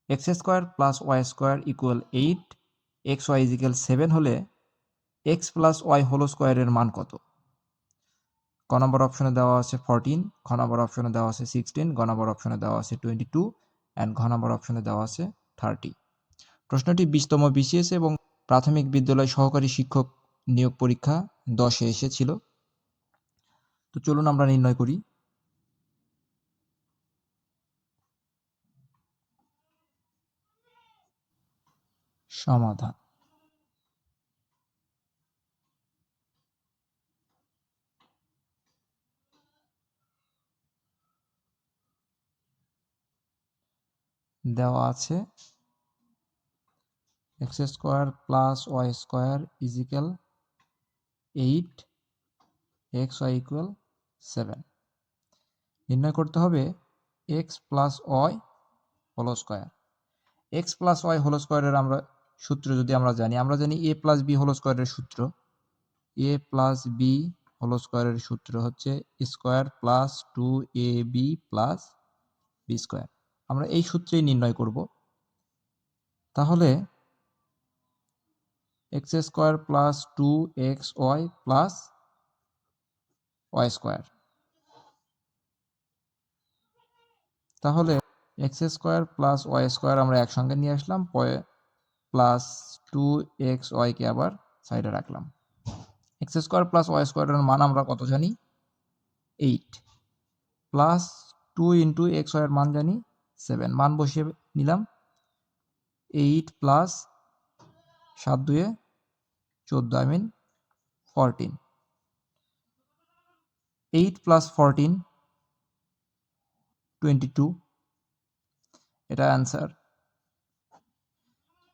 X square plus y square equal 8, x y is equal 7 হলে x plus y whole স্কোয়ারের মান কত? ক নম্বর অপশনে দেওয়া আছে 14, খ নম্বর অপশনে দেওয়া আছে 16, গ নম্বর অপশনে দেওয়া আছে 22 অ্যান্ড ঘ নম্বর অপশনে দেওয়া আছে 30। প্রশ্নটি 20তম বিসিএস এবং প্রাথমিক বিদ্যালয় সহকারী শিক্ষক নিয়োগ পরীক্ষা 10-এ এসেছিল। তো চলুন আমরা নির্ণয় করি। সমাধান। দেওয়া আছে x square plus y square is equal 8, x y equal 7। নির্ণয় করতে হবে x plus y whole square. X plus y whole স্কোয়ারের আমরা সূত্র যদি আমরা জানি এ প্লাস বি হোল স্কোয়ারের সূত্র। এ প্লাস বি হোল স্কোয়ারের সূত্র হচ্ছে square plus 2ab plus b square. আমরা এই সূত্রেই নির্ণয় করব। তাহলে x square plus 2xy plus y square, তাহলে x square plus y square আমরা একসঙ্গে নিয়ে আসলাম, প্লাস 2xy কে আবার সাইডে রাখলাম। এক্স স্কোয়ার প্লাস ওয়াই স্কোয়ারের মান আমরা কত জানি? 8 প্লাস 2 ইন্টু এক্স ওয়াইয়ের মান জানি 7। মান বসিয়ে নিলাম। 8 প্লাস 7 2 14, 14। 8 প্লাস 14 22, এটা অ্যান্সার।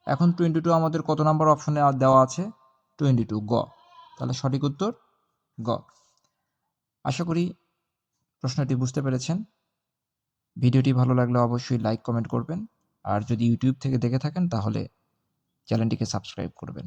এখন 22 আমাদের কত নাম্বার অপশনে দেওয়া আছে? 22, গ। তাহলে সঠিক উত্তর গ। আশা করি প্রশ্নটি বুঝতে পেরেছেন। ভিডিওটি ভালো লাগলে অবশ্যই লাইক কমেন্ট করবেন, আর যদি ইউটিউব থেকে দেখে থাকেন তাহলে চ্যানেলটিকে সাবস্ক্রাইব করবেন।